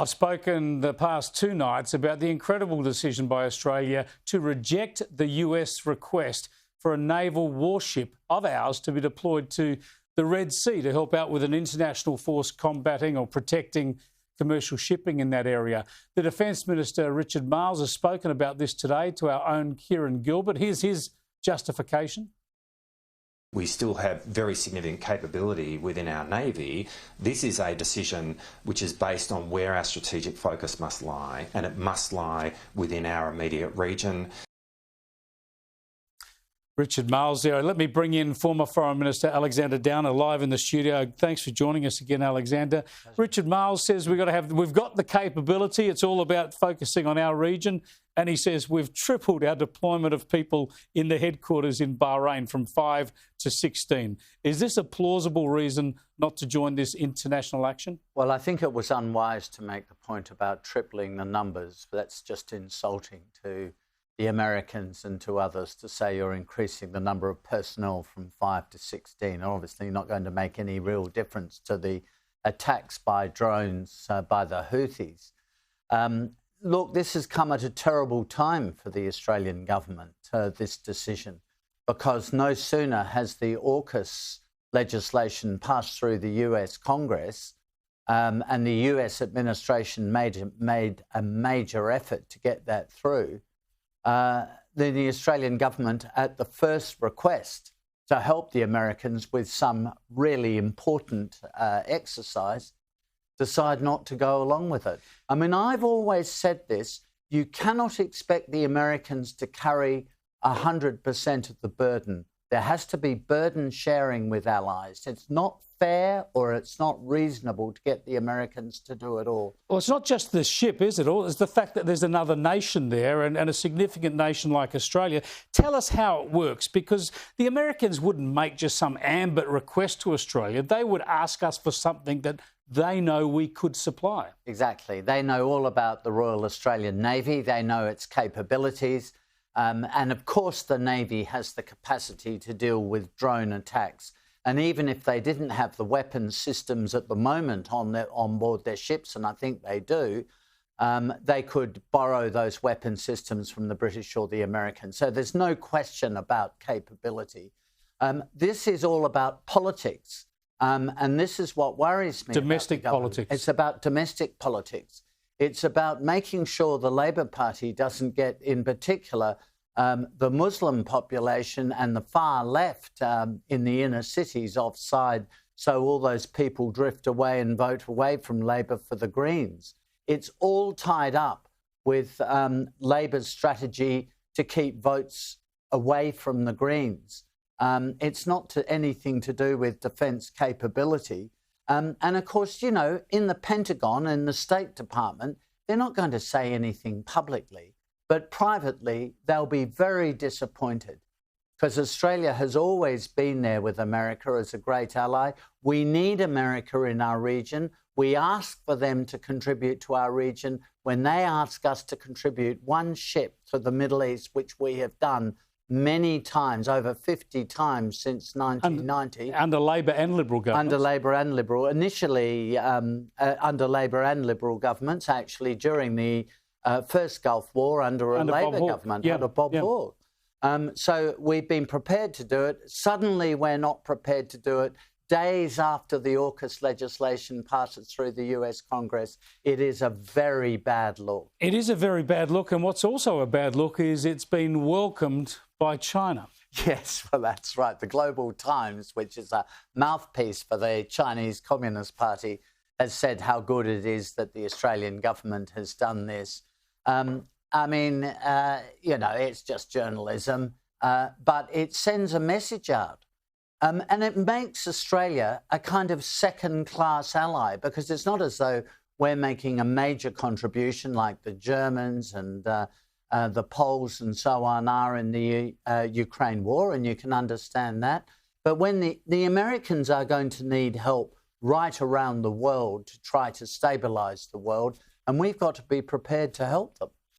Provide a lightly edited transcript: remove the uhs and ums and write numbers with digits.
I've spoken the past two nights about the incredible decision by Australia to reject the US request for a naval warship of ours to be deployed to the Red Sea to help out with an international force combating or protecting commercial shipping in that area. The Defence Minister, Richard Marles, has spoken about this today to our own Kieran Gilbert. Here's his justification. We still have very significant capability within our Navy. This is a decision which is based on where our strategic focus must lie, and it must lie within our immediate region. Richard Marles there. Let me bring in former Foreign Minister Alexander Downer live in the studio. Thanks for joining us again, Alexander. Richard Marles says we've got the capability. It's all about focusing on our region. And he says we've tripled our deployment of people in the headquarters in Bahrain from 5 to 16. Is this a plausible reason not to join this international action? Well, I think it was unwise to make the point about tripling the numbers. That's just insulting to the Americans and to others to say you're increasing the number of personnel from 5 to 16. Obviously not going to make any real difference to the attacks by drones by the Houthis. Look, this has come at a terrible time for the Australian government, this decision, because no sooner has the AUKUS legislation passed through the US Congress and the US administration made a major effort to get that through, the Australian government, at the first request to help the Americans with some really important exercise, decide not to go along with it. I mean, I've always said this, you cannot expect the Americans to carry 100% of the burden. There has to be burden sharing with allies. It's not fair or it's not reasonable to get the Americans to do it all. Well, it's not just the ship, is it? It's the fact that there's another nation there and a significant nation like Australia. Tell us how it works, because the Americans wouldn't make just some ambit request to Australia. They would ask us for something that they know we could supply. Exactly. They know all about the Royal Australian Navy. They know its capabilities. And of course, the Navy has the capacity to deal with drone attacks. And even if they didn't have the weapons systems at the moment on board their ships, and I think they do, they could borrow those weapon systems from the British or the Americans. So there's no question about capability. This is all about politics. And this is what worries me. Domestic politics. It's about domestic politics. It's about making sure the Labor Party doesn't get, in particular, the Muslim population and the far left in the inner cities offside, so all those people drift away and vote away from Labor for the Greens. It's all tied up with Labor's strategy to keep votes away from the Greens. It's not anything to do with defence capability. And of course, you know, in the Pentagon and the State Department, they're not going to say anything publicly, but privately, they'll be very disappointed because Australia has always been there with America as a great ally. We need America in our region. We ask for them to contribute to our region. When they ask us to contribute one ship to the Middle East, which we have done many times, over 50 times since 1990. Under Labor and Liberal governments. Under Labor and Liberal. Initially, under Labor and Liberal governments, actually, during the first Gulf War, under a Labor government, under Bob Hawke. So we've been prepared to do it. Suddenly, we're not prepared to do it. Days after the AUKUS legislation passes through the US Congress, it is a very bad look. It is a very bad look. And what's also a bad look is it's been welcomed by China. Yes, well, that's right. The Global Times, which is a mouthpiece for the Chinese Communist Party, has said how good it is that the Australian government has done this. I mean, you know, it's just journalism, but it sends a message out. And it makes Australia a kind of second-class ally, because it's not as though we're making a major contribution like the Germans and the Poles and so on are in the Ukraine war, and you can understand that. But when the Americans are going to need help right around the world to try to stabilise the world, and we've got to be prepared to help them.